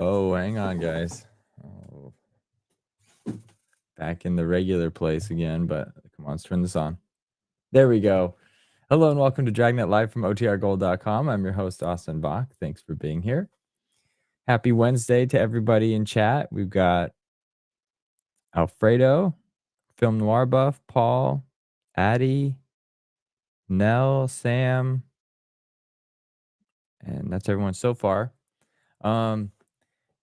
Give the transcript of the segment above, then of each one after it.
Oh, hang on, guys. Oh, back in the regular place again, but come on, let's turn this on. There we go. Hello and welcome to Dragnet live from OTRGold.com. I'm your host, Austin Bach. Thanks for being here. Happy Wednesday to everybody in chat. We've got Alfredo, Film Noir Buff, Paul, Addie, Nell, Sam, and that's everyone so far.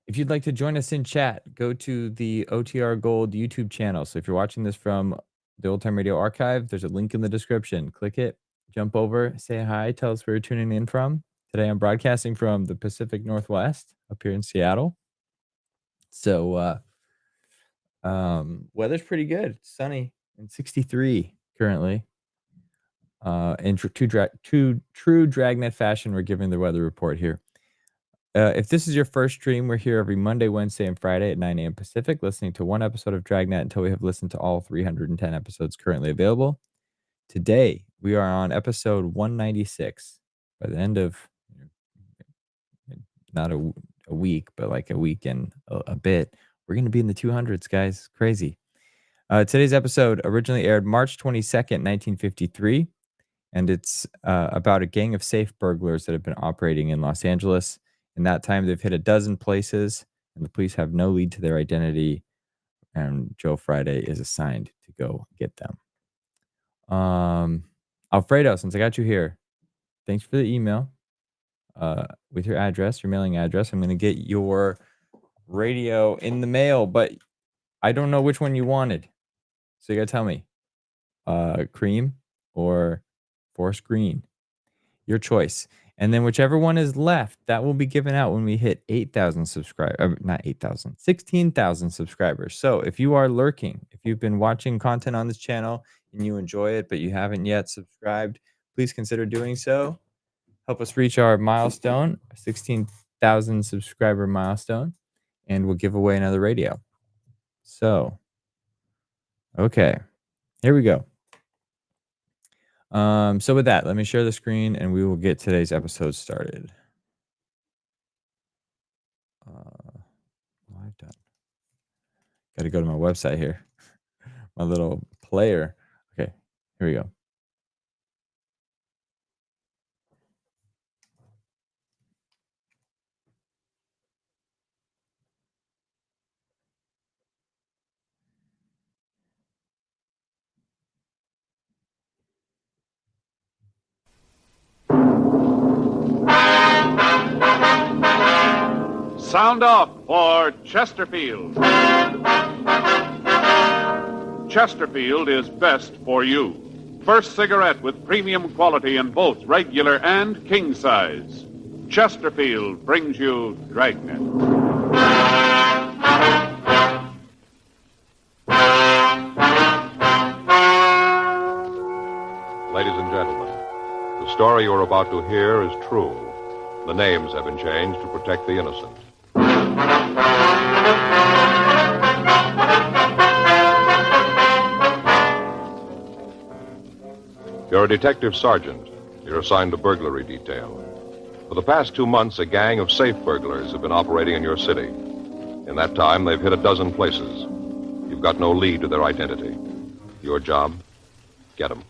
If you'd like to join us in chat, go to the OTR Gold YouTube channel. So if you're watching this from the Old Time Radio Archive, there's a link in the description. Click it, jump over, say hi, tell us where you're tuning in from. Today I'm broadcasting from the Pacific Northwest up here in Seattle. So weather's pretty good. It's sunny and 63 currently. In true Dragnet fashion, we're giving the weather report here. If this is your first stream, we're here every Monday, Wednesday, and Friday at 9 a.m. Pacific, listening to one episode of Dragnet until we have listened to all 310 episodes currently available. Today, we are on episode 196. By the end of, not a week, but like a week and a bit, we're going to be in the 200s, guys. Crazy. Today's episode originally aired March 22nd, 1953, and it's about a gang of safe burglars that have been operating in Los Angeles. In that time, they've hit a dozen places, and the police have no lead to their identity, and Joe Friday is assigned to go get them. Alfredo, since I got you here, thanks for the email with your address, your mailing address. I'm going to get your radio in the mail, but I don't know which one you wanted. So you got to tell me. Cream or forest green. Your choice. And then whichever one is left, that will be given out when we hit 8,000 subscribers. Not 8,000, 16,000 subscribers. So if you are lurking, if you've been watching content on this channel and you enjoy it, but you haven't yet subscribed, please consider doing so. Help us reach our milestone, 16,000 subscriber milestone, and we'll give away another radio. So, okay, here we go. So with that, let me share the screen and we will get today's episode started. I've done. Got to go to my website here. My little player. Okay, here we go. Sound off for Chesterfield. Chesterfield is best for you. First cigarette with premium quality in both regular and king size. Chesterfield brings you Dragnet. Ladies and gentlemen, the story you're about to hear is true. The names have been changed to protect the innocent. You're a detective sergeant. You're assigned to burglary detail. For the past 2 months, a gang of safe burglars have been operating in your city. In that time, they've hit a dozen places. You've got no lead to their identity. Your job? Get them.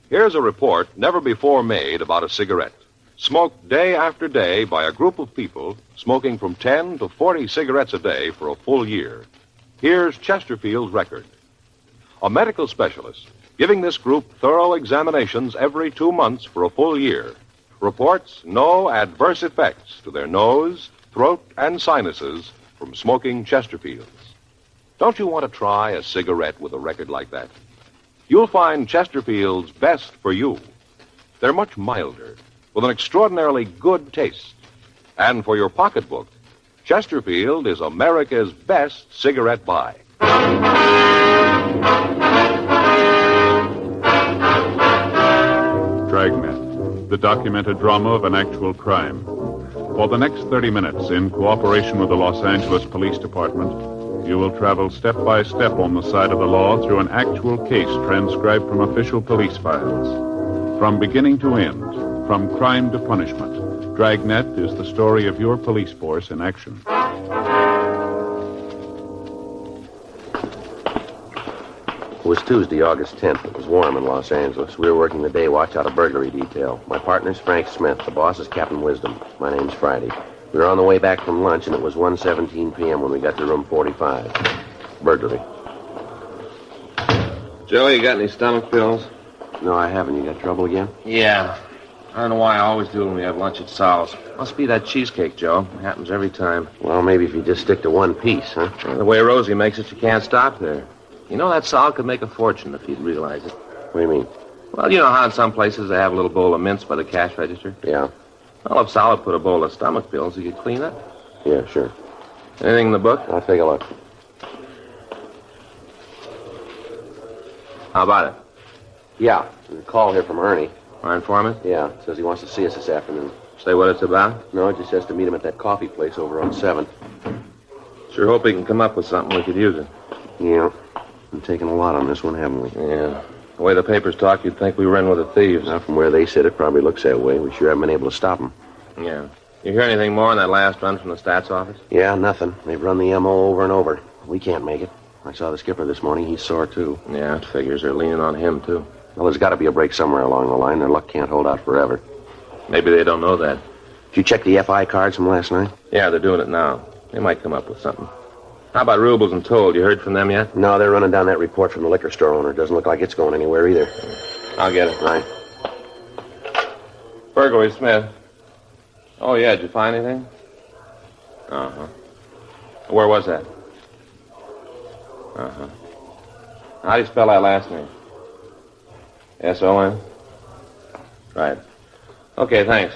Here's a report never before made about a cigarette. Smoked day after day by a group of people smoking from 10 to 40 cigarettes a day for a full year. Here's Chesterfield's record. A medical specialist giving this group thorough examinations every 2 months for a full year reports no adverse effects to their nose, throat, and sinuses from smoking Chesterfields. Don't you want to try a cigarette with a record like that? You'll find Chesterfield's best for you. They're much milder, with an extraordinarily good taste. And for your pocketbook, Chesterfield is America's best cigarette buy. Dragnet, the documented drama of an actual crime. For the next 30 minutes, in cooperation with the Los Angeles Police Department, you will travel step by step on the side of the law through an actual case transcribed from official police files. From beginning to end, From crime to punishment, Dragnet is the story of your police force in action. It was Tuesday, August 10th. It was warm in Los Angeles. We were working the day watch out of burglary detail. My partner's Frank Smith. The boss is Captain Wisdom. My name's Friday. We were on the way back from lunch, and it was 1:17 p.m. when we got to room 45. Burglary. Joey, you got any stomach pills? No, I haven't. You got trouble again? Yeah. I don't know why I always do when we have lunch at Sal's. Must be that cheesecake, Joe. It happens every time. Well, maybe if you just stick to one piece, huh? And the way Rosie makes it, you can't stop there. You know, that Sal could make a fortune if he'd realize it. What do you mean? Well, you know how in some places they have a little bowl of mints by the cash register? Yeah. Well, if Sal would put a bowl of stomach pills, he could clean up. Yeah, sure. Anything in the book? I'll take a look. How about it? Yeah. There's a call here from Ernie. Our informant? Yeah. Says he wants to see us this afternoon. Say what it's about? No, it just says to meet him at that coffee place over on 7th. Sure hope he can come up with something we could use it. Yeah. We've taken a lot on this one, haven't we? Yeah. The way the papers talk, you'd think we were in with the thieves. Now, from where they sit, it probably looks that way. We sure haven't been able to stop them. Yeah. You hear anything more on that last run from the stats office? Yeah, nothing. They've run the M.O. over and over. We can't make it. I saw the skipper this morning. He's sore, too. Yeah, it figures they're leaning on him, too. Well, there's got to be a break somewhere along the line. Their luck can't hold out forever. Maybe they don't know that. Did you check the FI cards from last night? Yeah, they're doing it now. They might come up with something. How about Rubles and Toll? You heard from them yet? No, they're running down that report from the liquor store owner. Doesn't look like it's going anywhere either. I'll get it. Right. Burglary, Smith. Oh, yeah, did you find anything? Uh-huh. Where was that? Uh-huh. How do you spell that last name? S-O-N? Right. Okay, thanks.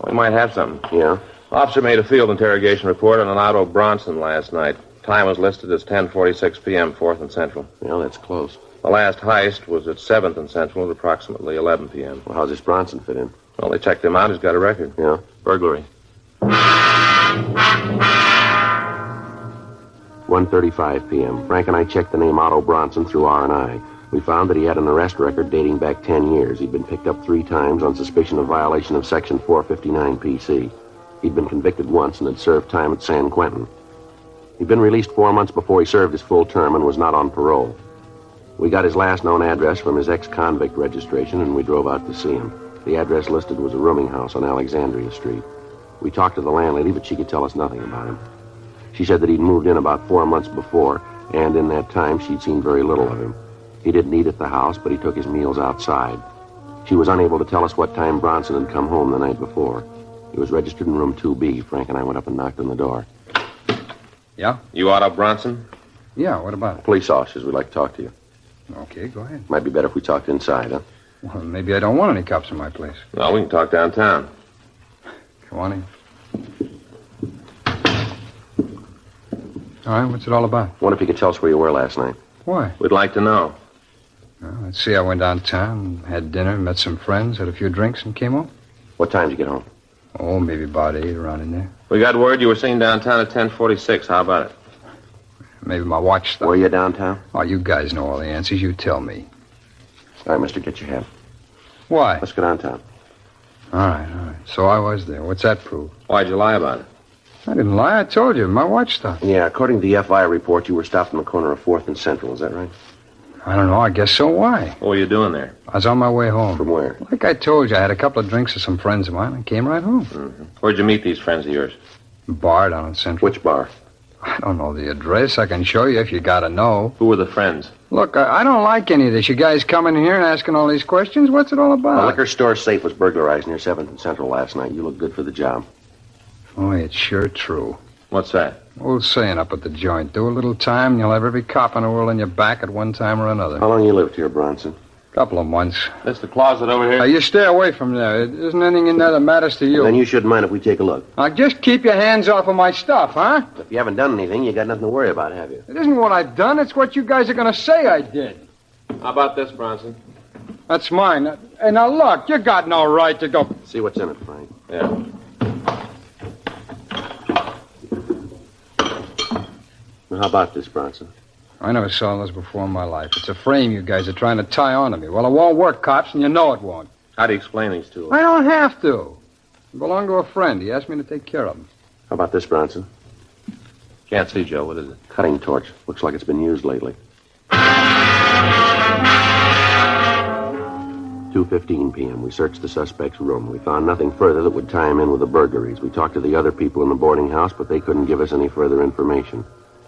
We might have something. Yeah? Officer made a field interrogation report on an Otto Bronson last night. Time was listed as 10:46 p.m., 4th and Central. Well, that's close. The last heist was at 7th and Central at approximately 11 p.m. Well, how's this Bronson fit in? Well, they checked him out. He's got a record. Yeah? Burglary. 1:35 p.m. Frank and I checked the name Otto Bronson through R&I. We found that he had an arrest record dating back 10 years. He'd been picked up 3 times on suspicion of violation of Section 459 PC. He'd been convicted once and had served time at San Quentin. He'd been released 4 months before he served his full term and was not on parole. We got his last known address from his ex-convict registration, and we drove out to see him. The address listed was a rooming house on Alexandria Street. We talked to the landlady, but she could tell us nothing about him. She said that he'd moved in about 4 months before, and in that time she'd seen very little of him. He didn't eat at the house, but he took his meals outside. She was unable to tell us what time Bronson had come home the night before. He was registered in room 2B. Frank and I went up and knocked on the door. Yeah? You Otto Bronson? Yeah, what about it? Police officers would like to talk to you. Okay, go ahead. Might be better if we talked inside, huh? Well, maybe I don't want any cops in my place. No, we can talk downtown. Come on in. All right, what's it all about? Wonder if you could tell us where you were last night. Why? We'd like to know. Well, let's see, I went downtown, had dinner, met some friends, had a few drinks, and came home. What time did you get home? Oh, maybe about 8, around in there. We got word you were seen downtown at 10:46. How about it? Maybe my watch stopped. Were you downtown? Oh, you guys know all the answers. You tell me. All right, mister, get your hat. Why? Let's go downtown. All right. So I was there. What's that prove? Why'd you lie about it? I didn't lie. I told you. My watch stopped. Yeah, according to the FI report, you were stopped on the corner of 4th and Central. Is that right? I don't know. I guess so. Why? What were you doing there? I was on my way home. From where? Like I told you, I had a couple of drinks with some friends of mine and came right home. Mm-hmm. Where'd you meet these friends of yours? Bar down in Central. Which bar? I don't know the address. I can show you if you gotta know. Who were the friends? Look, I don't like any of this. You guys coming in here and asking all these questions? What's it all The about? liquor store safe was burglarized near 7th and Central last night. You look good for the job. Oh, it's sure true. What's that? Old saying up at the joint. Do a little time and you'll have every cop in the world on your back at one time or another. How long you lived here, Bronson? Couple of months. That's the closet over here? You stay away from there. There isn't anything in there that matters to you. Then you shouldn't mind if we take a look. Now, just keep your hands off of my stuff, huh? If you haven't done anything, you got nothing to worry about, have you? It isn't what I've done. It's what you guys are going to say I did. How about this, Bronson? That's mine. Hey, now, look, you got no right to go... See what's in it, Frank. Yeah. Now, how about this, Bronson? I never saw this before in my life. It's a frame you guys are trying to tie onto me. Well, it won't work, cops, and you know it won't. How do you explain these tools? I don't have to. They belong to a friend. He asked me to take care of them. How about this, Bronson? Can't see, Joe. What is it? Cutting torch. Looks like it's been used lately. 2:15 p.m. We searched the suspect's room. We found nothing further that would tie him in with the burglaries. We talked to the other people in the boarding house, but they couldn't give us any further information.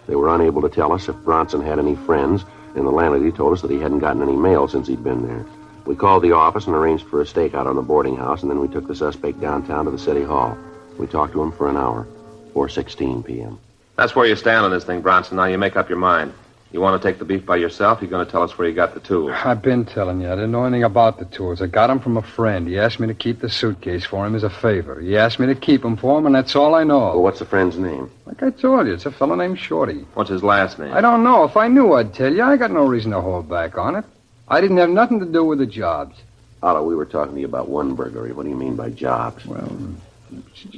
They were unable to tell us if Bronson had any friends, and the landlady told us that he hadn't gotten any mail since he'd been there. We called the office and arranged for a stakeout on the boarding house, and then we took the suspect downtown to the city hall. We talked to him for an hour. 4:16 p.m. That's where you stand on this thing, Bronson. Now you make up your mind. You want to take the beef by yourself? You're going to tell us where you got the tools. I've been telling you. I didn't know anything about the tools. I got them from a friend. He asked me to keep the suitcase for him as a favor. He asked me to keep them for him, and that's all I know. Well, what's the friend's name? Like I told you, it's a fellow named Shorty. What's his last name? I don't know. If I knew, I'd tell you. I got no reason to hold back on it. I didn't have nothing to do with the jobs. Otto, we were talking to you about one burglary. What do you mean by jobs? Well,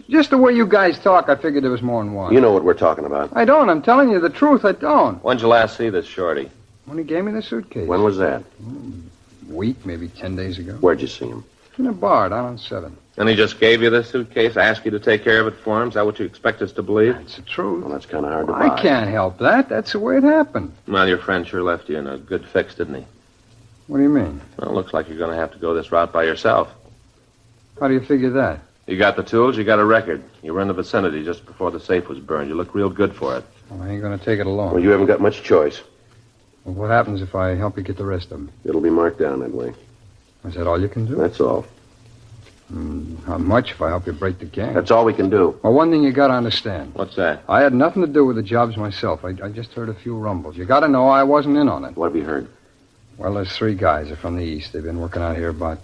just the way you guys talk, I figured there was more than one. You know what we're talking about. I don't. I'm telling you the truth. I don't. When'd you last see this Shorty? When he gave me the suitcase. When was that? A week, maybe 10 days ago. Where'd you see him? In a bar down on 7th. And he just gave you this suitcase, asked you to take care of it for him? Is that what you expect us to believe? That's the truth. Well, that's kind of hard to buy. I can't help that. That's the way it happened. Well, your friend sure left you in a good fix, didn't he? What do you mean? Well, it looks like you're going to have to go this route by yourself. How do you figure that? You got the tools, you got a record. You were in the vicinity just before the safe was burned. You look real good for it. Well, I ain't going to take it alone. Well, you haven't got much choice. Well, what happens if I help you get the rest of them? It'll be marked down that way. Is that all you can do? That's all. How much if I help you break the gang? That's all we can do. Well, one thing you got to understand. What's that? I had nothing to do with the jobs myself. I just heard a few rumbles. You got to know I wasn't in on it. What have you heard? Well, there's 3 guys. They're from the east. They've been working out here about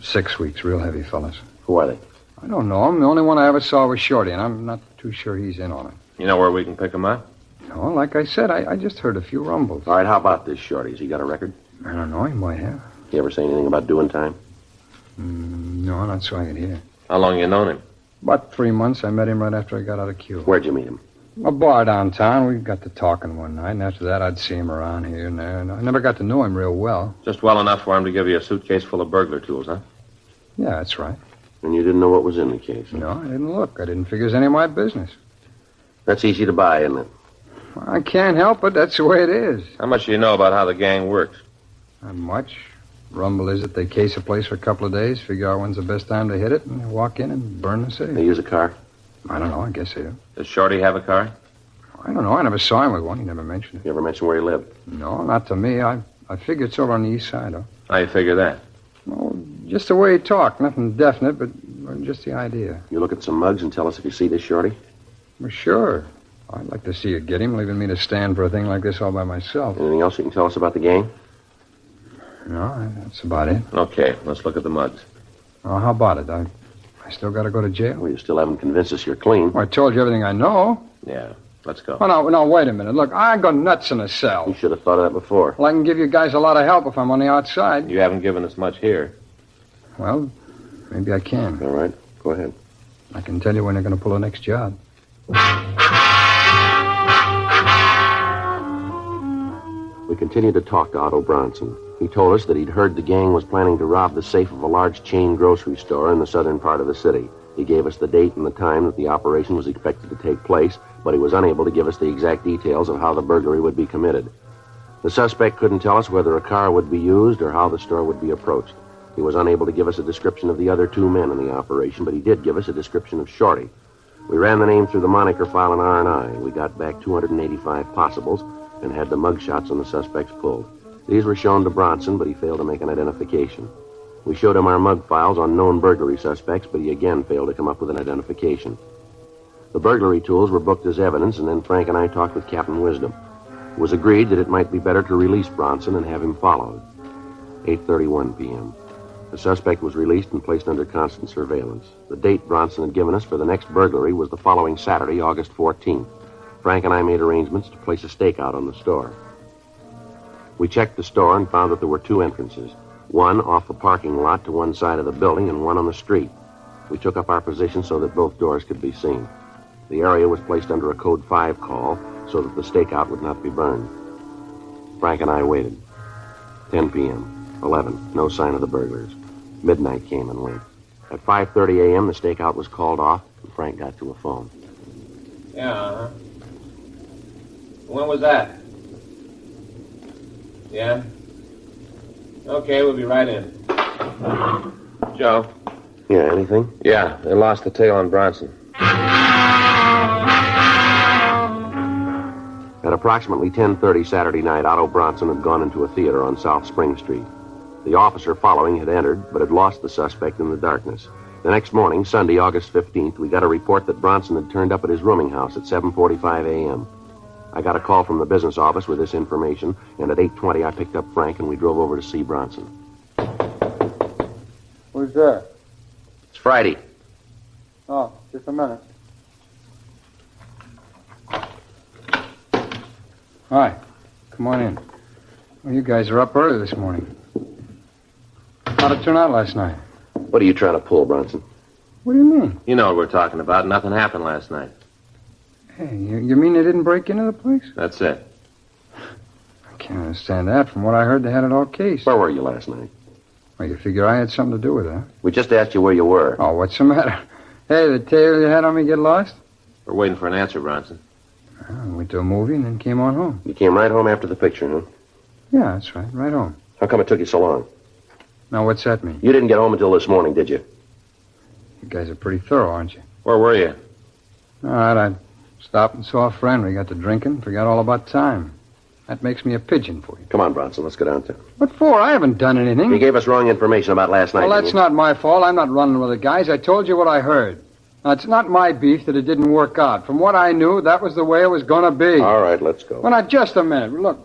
6 weeks. Real heavy fellas. Who are they? I don't know them. The only one I ever saw was Shorty, and I'm not too sure he's in on it. You know where we can pick him up? No, like I said, I just heard a few rumbles. All right, how about this, Shorty? Has he got a record? I don't know. He might have. You ever say anything about doing time? No, not so I could hear. How long you known him? About 3 months. I met him right after I got out of Cuba. Where'd you meet him? A bar downtown. We got to talking one night, and after that, I'd see him around here and there. And I never got to know him real well. Just well enough for him to give you a suitcase full of burglar tools, huh? Yeah, that's right. And you didn't know what was in the case? Huh? No, I didn't look. I didn't figure it was any of my business. That's easy to buy, isn't it? I can't help it. That's the way it is. How much do you know about how the gang works? Not much. Rumble is that they case a place for a couple of days, figure out when's the best time to hit it, and walk in and burn the They safe. use a car? I don't know. I guess they do. Does Shorty have a car? I don't know. I never saw him with one. He never mentioned it. You ever mention where he lived? No, not to me. I figure it's over on the east side, though. How you figure that? Well, just the way he talked. Nothing definite, but just the idea. You look at some mugs and tell us if you see this Shorty? Well, sure. I'd like to see you get him, leaving me to stand for a thing like this all by myself. Anything else you can tell us about the gang? No, that's about it. Okay, let's look at the mugs. Oh, how about it? I still got to go to jail? Well, you still haven't convinced us you're clean. Well, I told you everything I know. Yeah, let's go. Oh, no, wait a minute. Look, I go nuts in a You cell. should have thought of that before. Well, I can give you guys a lot of help if I'm on the outside. You haven't given us much here. Well, maybe I can. All right, go ahead. I can tell you when they're going to pull the next job. We continued to talk to Otto Bronson. He told us that he'd heard the gang was planning to rob the safe of a large chain grocery store in the southern part of the city. He gave us the date and the time that the operation was expected to take place, but he was unable to give us the exact details of how the burglary would be committed. The suspect couldn't tell us whether a car would be used or how the store would be approached. He was unable to give us a description of the other 2 men in the operation, but he did give us a description of Shorty. We ran the name through the moniker file in R&I. We got back 285 possibles and had the mugshots on the suspects pulled. These were shown to Bronson, but he failed to make an identification. We showed him our mug files on known burglary suspects, but he again failed to come up with an identification. The burglary tools were booked as evidence, and then Frank and I talked with Captain Wisdom. It was agreed that it might be better to release Bronson and have him followed. 8:31 p.m. The suspect was released and placed under constant surveillance. The date Bronson had given us for the next burglary was the following Saturday, August 14th. Frank and I made arrangements to place a stakeout on the store. We checked the store and found that there were 2 entrances, one off the parking lot to one side of the building and one on the street. We took up our position so that both doors could be seen. The area was placed under a Code 5 call so that the stakeout would not be burned. Frank and I waited. 10 p.m. 11. No sign of the burglars. Midnight came and went. At 5:30 a.m., the stakeout was called off, and Frank got to a phone. Yeah, uh-huh. When was that? Yeah? Okay, we'll be right in. Joe? Yeah, anything? Yeah, they lost the tail on Bronson. At approximately 10:30 Saturday night, Otto Bronson had gone into a theater on South Spring Street. The officer following had entered, but had lost the suspect in the darkness. The next morning, Sunday, August 15th, we got a report that Bronson had turned up at his rooming house at 7:45 a.m. I got a call from the business office with this information, and at 8:20 I picked up Frank and we drove over to see Bronson. Who's there? It's Friday. Oh, just a minute. Hi. Come on in. Well, you guys are up early this morning. How'd it turn out last night? What are you trying to pull, Bronson? What do you mean? You know what we're talking about. Nothing happened last night. Hey, you mean they didn't break into the place? That's it. I can't understand that. From what I heard, they had it all cased. Where were you last night? Well, you figure I had something to do with that. We just asked you where you were. Oh, what's the matter? Hey, the tail you had on me get lost? We're waiting for an answer, Bronson. I went to a movie and then came on home. You came right home after the picture, huh? Yeah, that's right. Right home. How come it took you so long? Now, what's that mean? You didn't get home until this morning, did you? You guys are pretty thorough, aren't you? Where were you? All right, I stopped and saw a friend. We got to drinking, forgot all about time. That makes me a pigeon for you. Come on, Bronson, let's go downtown. What for? I haven't done anything. You gave us wrong information about last night. Well, didn't that's you? not my fault. I'm not running with the guys. I told you what I heard. Now, it's not my beef that it didn't work out. From what I knew, that was the way it was going to be. All right, let's go. Well, now, just a minute. Look,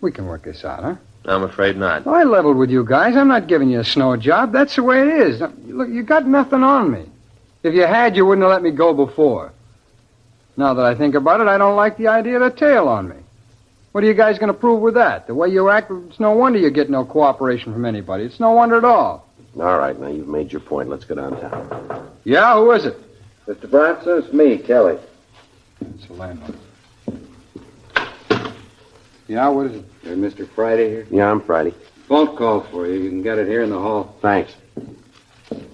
we can work this out, huh? I'm afraid not. I leveled with you guys. I'm not giving you a snow job. That's the way it is. Now, look, you got nothing on me. If you had, you wouldn't have let me go before. Now that I think about it, I don't like the idea of a tail on me. What are you guys going to prove with that? The way you act, it's no wonder you get no cooperation from anybody. It's no wonder at all. All right, now you've made your point. Let's go downtown. Yeah, who is it? Mr. Bronson, it's me, Kelly. It's the landlord. Yeah, what is it? Is Mr. Friday here? Yeah, I'm Friday. Phone call for you. You can get it here in the hall. Thanks. You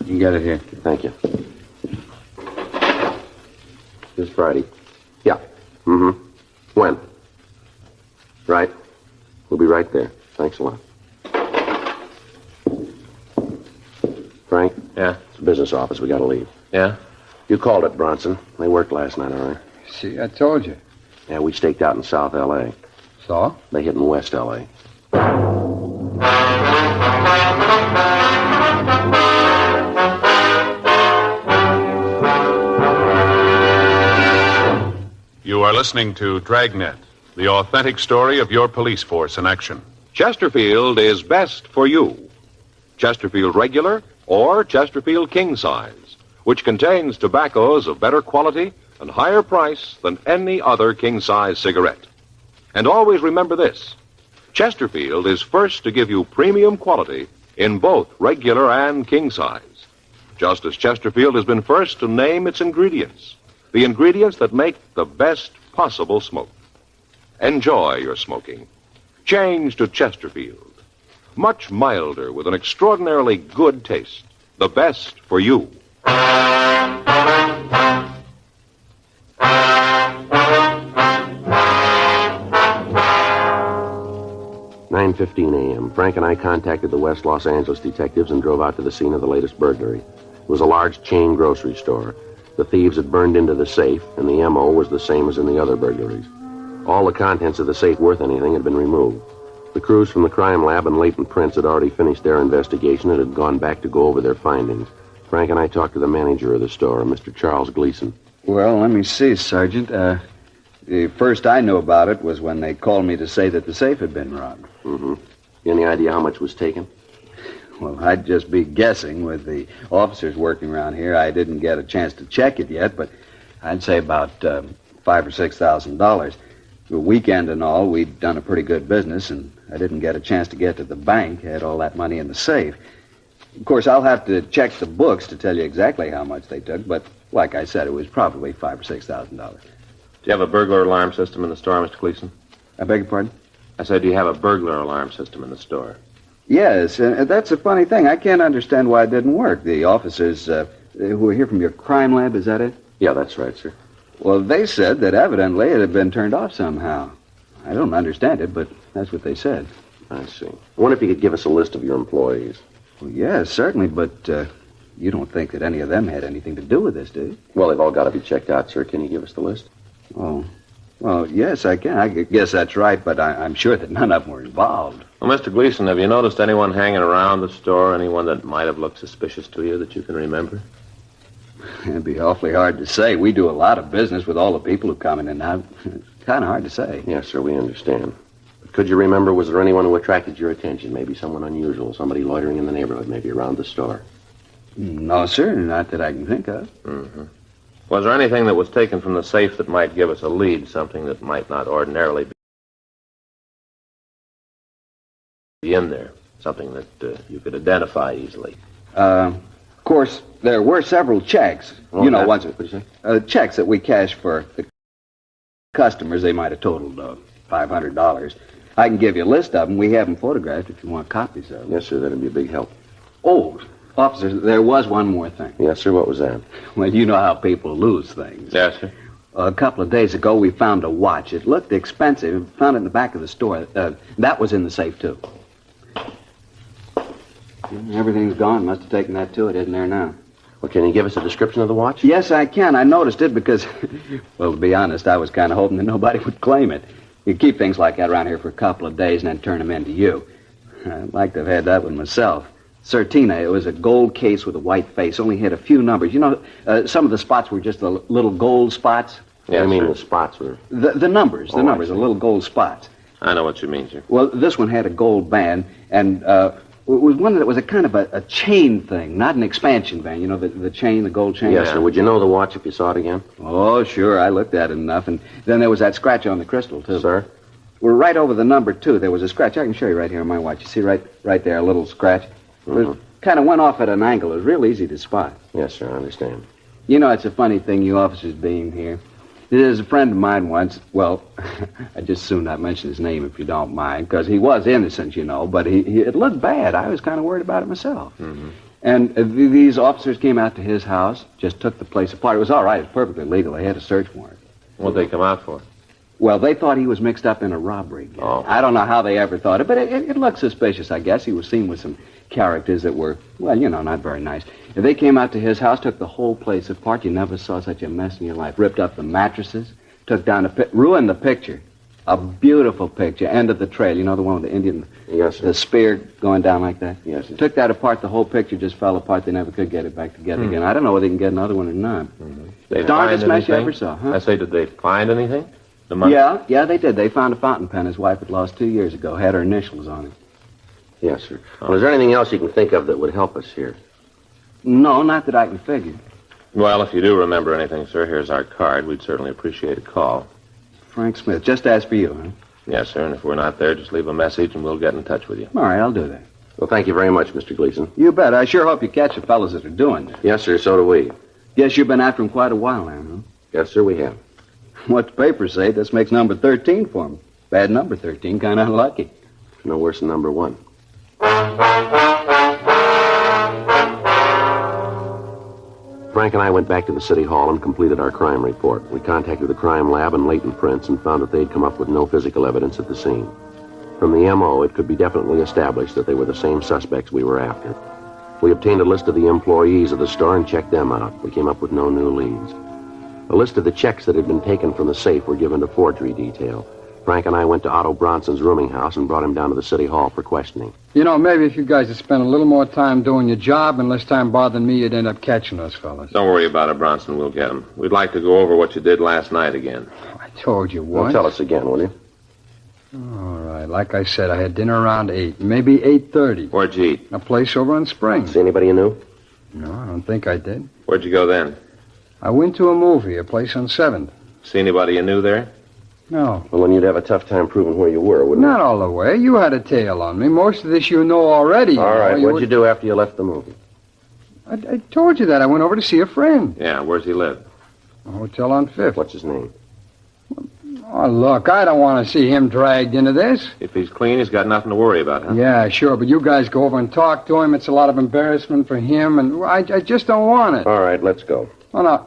can get it here. Thank you. This Friday. Yeah. Mm-hmm. When? Right. We'll be right there. Thanks a lot. Frank? Yeah? It's a business office. We gotta leave. Yeah? You called it, Bronson. They worked last night, all right? See, I told you. Yeah, we staked out in South L.A. So? They hit in West L.A. You are listening to Dragnet, the authentic story of your police force in action. Chesterfield is best for you. Chesterfield Regular or Chesterfield King Size, which contains tobaccos of better quality and higher price than any other king-size cigarette. And always remember this. Chesterfield is first to give you premium quality in both regular and king size. Just as Chesterfield has been first to name its ingredients, the ingredients that make the best possible smoke. Enjoy your smoking. Change to Chesterfield. Much milder with an extraordinarily good taste. The best for you. 9:15 a.m. Frank and I contacted the West Los Angeles detectives and drove out to the scene of the latest burglary. It was a large chain grocery store. The thieves had burned into the safe, and the M.O. was the same as in the other burglaries. All the contents of the safe worth anything had been removed. The crews from the crime lab and Latent Prints had already finished their investigation and had gone back to go over their findings. Frank and I talked to the manager of the store, Mr. Charles Gleason. Well, let me see, Sergeant. The first I knew about it was when they called me to say that the safe had been robbed. Mm-hmm. Any idea how much was taken? Well, I'd just be guessing with the officers working around here. I didn't get a chance to check it yet, but I'd say about $5,000 or $6,000. The weekend and all, we'd done a pretty good business, and I didn't get a chance to get to the bank. I had all that money in the safe. Of course, I'll have to check the books to tell you exactly how much they took, but like I said, it was probably $5,000 or $6,000. Do you have a burglar alarm system in the store, Mr. Gleason? I beg your pardon? I said, do you have a burglar alarm system in the store? Yes, and that's a funny thing. I can't understand why it didn't work. The officers who were here from your crime lab, is that it? Yeah, that's right, sir. Well, they said that evidently it had been turned off somehow. I don't understand it, but that's what they said. I see. I wonder if you could give us a list of your employees. Well, yes, certainly, but you don't think that any of them had anything to do with this, do you? Well, they've all got to be checked out, sir. Can you give us the list? Oh, well, yes, I can. I guess that's right, but I'm sure that none of them were involved. Well, Mr. Gleason, have you noticed anyone hanging around the store, anyone that might have looked suspicious to you that you can remember? It'd be awfully hard to say. We do a lot of business with all the people who come in and out. It's kind of hard to say. Yes, sir, we understand. But could you remember, was there anyone who attracted your attention? Maybe someone unusual, somebody loitering in the neighborhood, maybe around the store? No, sir, not that I can think of. Mm-hmm. Was there anything that was taken from the safe that might give us a lead, something that might not ordinarily be in there, something that you could identify easily? Of course, there were several checks. Oh, you know, that- ones what'd you say? checks that we cashed for the customers. They might have totaled $500. I can give you a list of them. We have them photographed if you want copies of them. Yes, sir, that'd be a big help. Oh, officers, there was one more thing. Yes, sir, what was that? Well, you know how people lose things. Yes, sir. A couple of days ago, we found a watch. It looked expensive. We found it in the back of the store. That was in the safe, too. Everything's gone. Must have taken that, too. It isn't there now. Well, can you give us a description of the watch? Yes, I can. I noticed it because, well, to be honest, I was kind of hoping that nobody would claim it. You keep things like that around here for a couple of days and then turn them in to you. I'd like to have had that one myself. Certina, it was a gold case with a white face, only had a few numbers. You know, some of the spots were just the little gold spots. Yeah, I mean, sir. the spots were... The numbers, Oh, I the see. little gold spots. I know what you mean, sir. Well, this one had a gold band, and it was one that was a kind of a chain thing, not an expansion band. You know, the chain, the gold chain? Yes, sir. Would you know the watch if you saw it again? Oh, sure, I looked at it enough, and then there was that scratch on the crystal, too. Sir? We're right over the number 2. There was a scratch. I can show you right here on my watch. You see right there, a little scratch? Mhm. It kind of went off at an angle. It was real easy to spot. Yes, sir, I understand. You know, it's a funny thing, you officers being here. There's a friend of mine once, well, I just soon not mention his name if you don't mind, because he was innocent, you know, but it looked bad. I was kind of worried about it myself. Mm-hmm. And these officers came out to his house, just took the place apart. It was all right. It was perfectly legal. They had a search warrant. What'd they come out for? Well, they thought he was mixed up in a robbery gang. Oh. I don't know how they ever thought it, but it looked suspicious, I guess. He was seen with some characters that were, well, you know, not very nice. If they came out to his house, took the whole place apart. You never saw such a mess in your life. Ripped up the mattresses, took down ruined the picture. A beautiful picture. End of the trail. You know, the one with the Indian, Yes, sir. the spear going down like that? Yes, sir. Took that apart. The whole picture just fell apart. They never could get it back together again. I don't know whether they can get another one or not. They Darndest find mess you anything? ever saw, huh? I say, did they find anything? The money? Yeah, they did. They found a fountain pen his wife had lost 2 years ago. Had her initials on it. Yes, sir. Well, is there anything else you can think of that would help us here? No, not that I can figure. Well, if you do remember anything, sir, here's our card. We'd certainly appreciate a call. Frank Smith, just ask for you, huh? Yes, sir, and if we're not there, just leave a message and we'll get in touch with you. All right, I'll do that. Well, thank you very much, Mr. Gleason. You bet. I sure hope you catch the fellas that are doing this. Yes, sir, so do we. Guess you've been after them quite a while now, huh? Yes, sir, we have. What the papers say, this makes number 13 for them. Bad number 13, kind of unlucky. No worse than number 1. Frank and I went back to the city hall and completed our crime report. We contacted the crime lab and latent prints and found that they'd come up with no physical evidence at the scene. From the M.O., it could be definitely established that they were the same suspects we were after. We obtained a list of the employees of the store and checked them out. We came up with no new leads. A list of the checks that had been taken from the safe were given to forgery detail. Frank and I went to Otto Bronson's rooming house and brought him down to the city hall for questioning. You know, maybe if you guys had spent a little more time doing your job and less time bothering me, you'd end up catching those fellas. Don't worry about it, Bronson. We'll get them. We'd like to go over what you did last night again. I told you Well, once. tell us again, will you? All right, like I said, I had dinner around 8, maybe 8:30. Where'd you eat? A place over on Spring. See anybody you knew? No, I don't think I did. Where'd you go then? I went to a movie, a place on 7th. See anybody you knew there? No, Well, then you'd have a tough time proving where you were, wouldn't not all the way. You had a tail on me. Most of this you know already. you? All right, You what'd you do after you left the movie? I told you that. I went over to see a friend. Yeah, where's he live? A hotel on 5th. What's his name? Oh, look, I don't want to see him dragged into this. If he's clean, he's got nothing to worry about, huh? Yeah, sure, but you guys go over and talk to him. It's a lot of embarrassment for him, and I just don't want it. All right, let's go. Oh, no.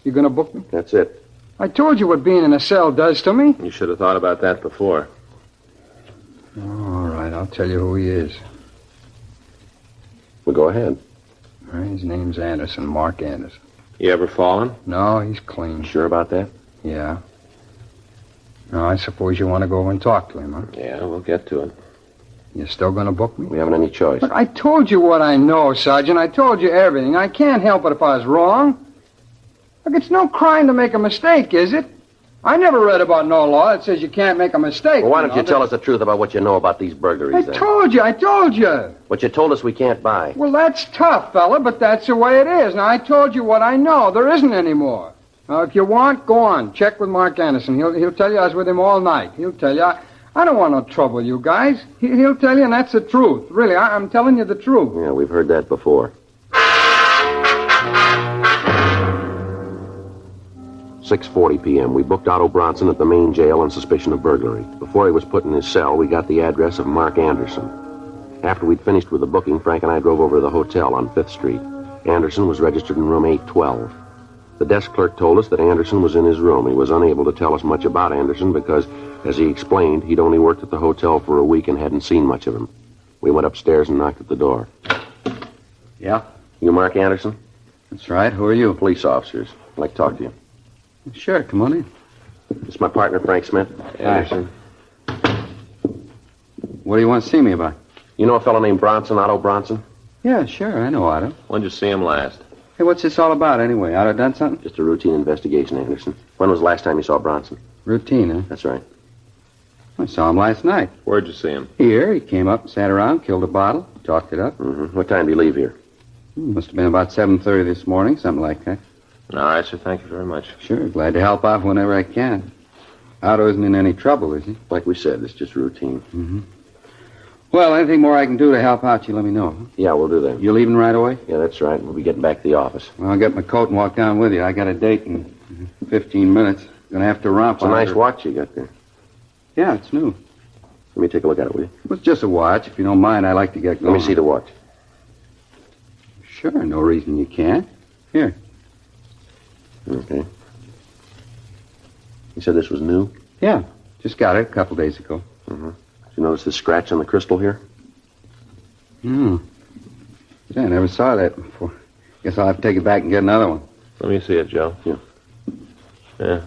You gonna book me? That's it. I told you what being in a cell does to me. You should have thought about that before. All right, I'll tell you who he is. Well, go ahead. All right, his name's Anderson, Mark Anderson. You ever fallen? No, he's clean. Sure about that? Yeah. Now, I suppose you want to go over and talk to him, huh? Yeah, we'll get to it. You still gonna book me? We haven't any choice. Look, I told you what I know, Sergeant. I told you everything. I can't help it if I was wrong. Look, it's no crime to make a mistake, is it? I never read about no law that says you can't make a mistake. Well, why don't you tell us the truth about what you know about these burglaries, then? I told you. What you told us we can't buy. Well, that's tough, fella, but that's the way it is. Now, I told you what I know. There isn't any more. Now, if you want, go on. Check with Mark Anderson. He'll tell you I was with him all night. He'll tell you. I don't want no trouble, you guys. He'll tell you, and that's the truth. Really, I'm telling you the truth. Yeah, we've heard that before. 6:40 p.m. We booked Otto Bronson at the main jail on suspicion of burglary. Before he was put in his cell, we got the address of Mark Anderson. After we'd finished with the booking, Frank and I drove over to the hotel on 5th Street. Anderson was registered in room 812. The desk clerk told us that Anderson was in his room. He was unable to tell us much about Anderson because, as he explained, he'd only worked at the hotel for a week and hadn't seen much of him. We went upstairs and knocked at the door. Yeah? You Mark Anderson? That's right. Who are you? Police officers. I'd like to talk to you. Sure, come on in. This is my partner, Frank Smith. Anderson. What do you want to see me about? You know a fellow named Bronson, Otto Bronson? Yeah, sure, I know Otto. When'd you see him last? Hey, what's this all about anyway? Otto done something? Just a routine investigation, Anderson. When was the last time you saw Bronson? Routine, huh? That's right. I saw him last night. Where'd you see him? Here, he came up, sat around, killed a bottle, talked it up. Mm-hmm. What time did you leave here? Must have been about 7:30 this morning, something like that. All right, sir. Thank you very much. Sure, glad to help out whenever I can. Otto isn't in any trouble, is he? Like we said, it's just routine. Mm-hmm. Well, anything more I can do to help out, you let me know. Huh? Yeah, we'll do that. You leaving right away? Yeah, that's right. We'll be getting back to the office. Well, I'll get my coat and walk down with you. I got a date in 15 minutes. Gonna have to romp It's a on nice her. watch you got there. Yeah, it's new. Let me take a look at it, will you? It's just a watch. If you don't mind, I like to get going. Let me see the watch. Sure, no reason you can't. Here. Okay. You said this was new? Yeah, just got it a couple days ago. Mm-hmm. Did you notice this scratch on the crystal here? Hmm. Yeah, I never saw that before. Guess I'll have to take it back and get another one. Let me see it, Joe. Yeah. Yeah.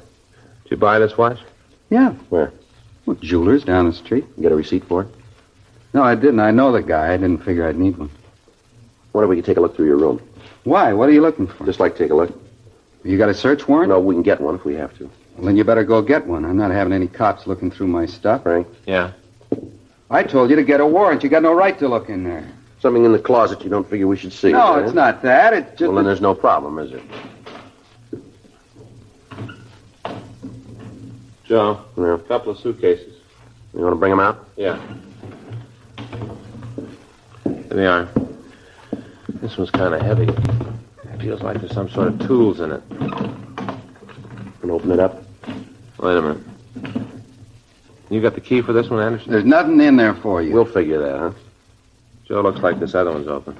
Did you buy this watch? Yeah. Where? Well, jewelers down the street. You get a receipt for it? No, I didn't. I know the guy. I didn't figure I'd need one. Why don't we take a look through your room? Why? What are you looking for? Just like to take a look. You got a search warrant? No, we can get one if we have to. Well, then you better go get one. I'm not having any cops looking through my stuff. Frank? Yeah. I told you to get a warrant. You got no right to look in there. Something in the closet you don't figure we should see. No, is it's it? not that. It's just... Well, then there's no problem, is there? Joe, Yeah. a couple of suitcases. You want to bring them out? Yeah. Here they are. This one's kind of heavy. It feels like there's some sort of tools in it. And open it up. Wait a minute. You got the key for this one, Anderson? There's nothing in there for you. We'll figure that, huh? Joe, looks like this other one's open.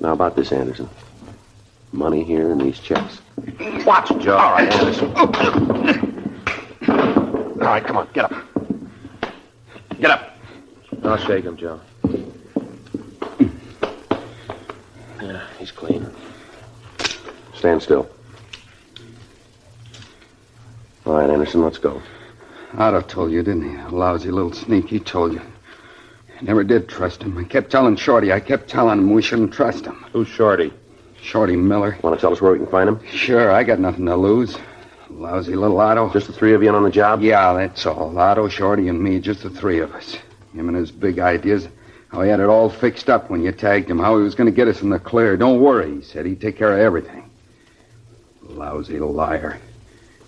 Now about this, Anderson. Money here and these checks. Watch it, Joe. All right, Anderson. All right, come on, get up. Get up. I'll shake him, Joe. Yeah, he's clean. Stand still. All right, Anderson, let's go. Otto told you, didn't he? A lousy little sneak. He told you. I never did trust him. I kept telling Shorty. I kept telling him we shouldn't trust him. Who's Shorty? Shorty Miller. Want to tell us where we can find him? Sure, I got nothing to lose. Lousy little Otto. Just the three of you in on the job? Yeah, that's all. Otto, Shorty, and me, just the three of us. Him and his big ideas. How he had it all fixed up when you tagged him. How he was going to get us in the clear. Don't worry, he said. He'd take care of everything. Lousy liar.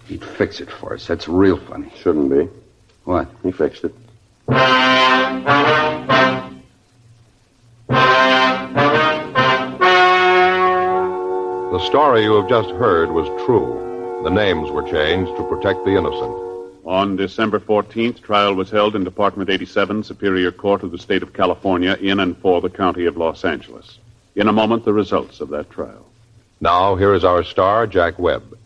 He'd fix it for us. That's real funny. Shouldn't be. What? He fixed it. story you have just heard was true. The names were changed to protect the innocent. On December 14th, trial was held in Department 87, Superior Court of the State of California, in and for the County of Los Angeles. In a moment, the results of that trial. Now, here is our star, Jack Webb.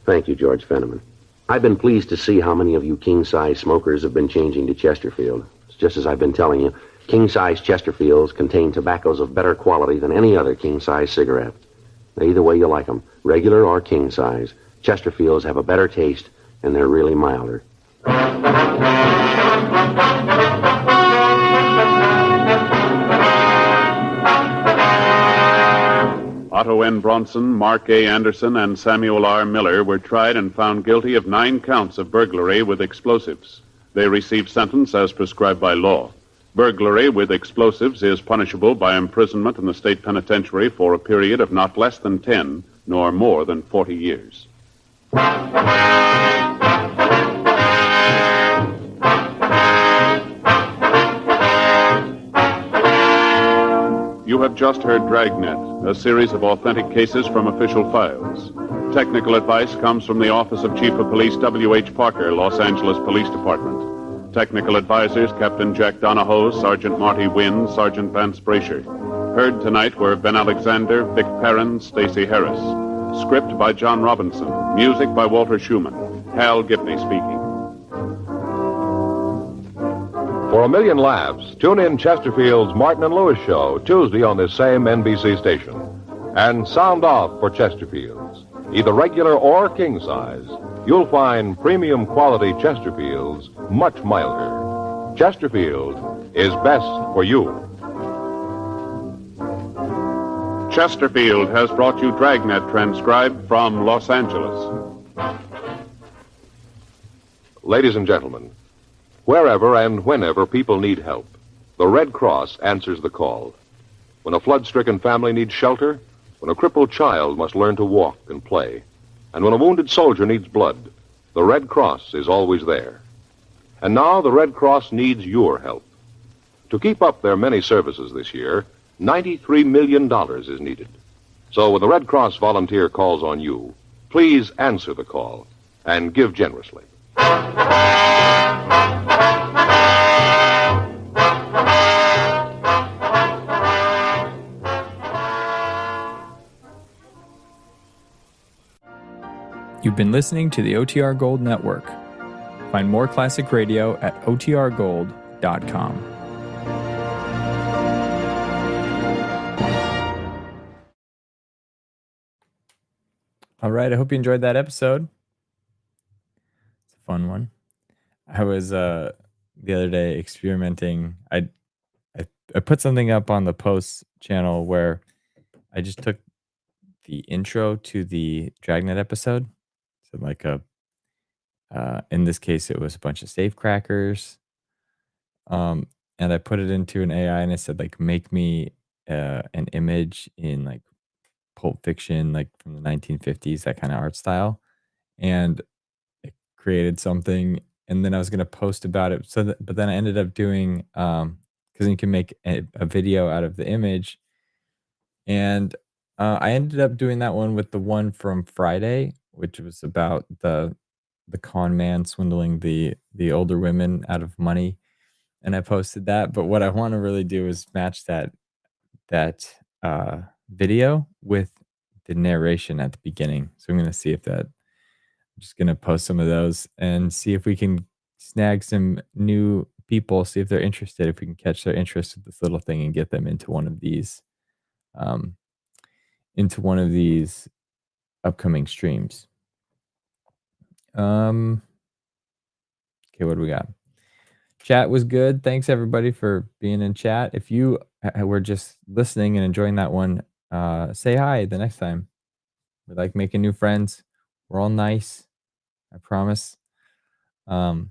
Thank you, George Fenneman. I've been pleased to see how many of you king-size smokers have been changing to Chesterfield. It's just as I've been telling you, king-size Chesterfields contain tobaccos of better quality than any other king-size cigarette. Now, either way you like them, regular or king-size, Chesterfields have a better taste, and they're really milder. Otto N. Bronson, Mark A. Anderson, and Samuel R. Miller were tried and found guilty of 9 counts of burglary with explosives. They received sentence as prescribed by law. Burglary with explosives is punishable by imprisonment in the state penitentiary for a period of not less than 10 nor more than 40 years. You have just heard Dragnet, a series of authentic cases from official files. Technical advice comes from the Office of Chief of Police W.H. Parker, Los Angeles Police Department. Technical advisors Captain Jack Donahoe, Sergeant Marty Wynn, Sergeant Vance Brasher. Heard tonight were Ben Alexander, Vic Perrin, Stacey Harris. Script by John Robinson. Music by Walter Schumann. Hal Gibney speaking. For a million laughs, tune in Chesterfield's Martin and Lewis show Tuesday on this same NBC station. And sound off for Chesterfields. Either regular or king size, you'll find premium quality Chesterfields much milder. Chesterfield is best for you. Chesterfield has brought you Dragnet, transcribed from Los Angeles. Ladies and gentlemen, wherever and whenever people need help, the Red Cross answers the call. When a flood-stricken family needs shelter, when a crippled child must learn to walk and play, and when a wounded soldier needs blood, the Red Cross is always there. And now the Red Cross needs your help. To keep up their many services this year, $93 million is needed. So when the Red Cross volunteer calls on you, please answer the call and give generously. You've been listening to the OTR Gold Network. Find more classic radio at otrgold.com. All right, I hope you enjoyed that episode. It's a fun one. I was the other day experimenting. I put something up on the post channel where I just took the intro to the Dragnet episode. So like in this case, it was a bunch of safe crackers. And I put it into an AI and I said, like, make me an image in like Pulp Fiction, like from the 1950s, that kind of art style. And it created something. And then I was going to post about it. But then I ended up doing, because you can make a video out of the image. And I ended up doing that one with the one from Friday, which was about the con man swindling the older women out of money, and I posted that. But what I want to really do is match that video with the narration at the beginning. So I'm going to see if I'm just going to post some of those and see if we can snag some new people, see if they're interested, if we can catch their interest with this little thing and get them into one of these upcoming streams. Okay, what do we got? Chat was good. Thanks everybody for being in chat. If you were just listening and enjoying that one, say hi the next time. We like making new friends. We're all nice, I promise. Cool.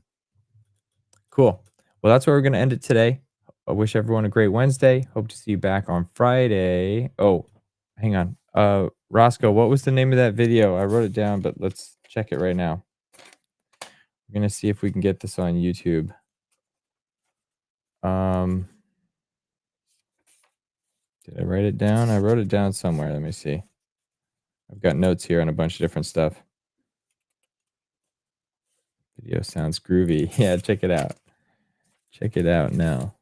Well, that's where we're going to end it today. I wish everyone a great Wednesday. Hope to see you back on Friday. Oh, hang on. Roscoe, what was the name of that video? I wrote it down, but let's check it right now. We're going to see if we can get this on YouTube. Did I write it down? I wrote it down somewhere. Let me see. I've got notes here on a bunch of different stuff. Video sounds groovy. Yeah, check it out. Check it out now.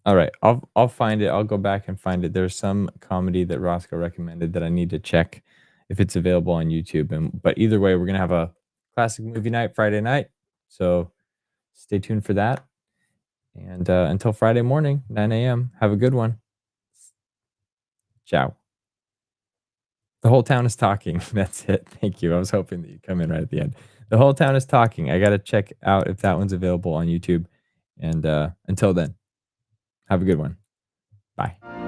All right, I'll find it. I'll go back and find it. There's some comedy that Roscoe recommended that I need to check if it's available on YouTube. But either way, we're gonna have a classic movie night Friday night. So stay tuned for that. And until Friday morning, 9 a.m. Have a good one. Ciao. The whole town is talking. That's it. Thank you. I was hoping that you'd come in right at the end. The whole town is talking. I got to check out if that one's available on YouTube. And until then, have a good one. Bye.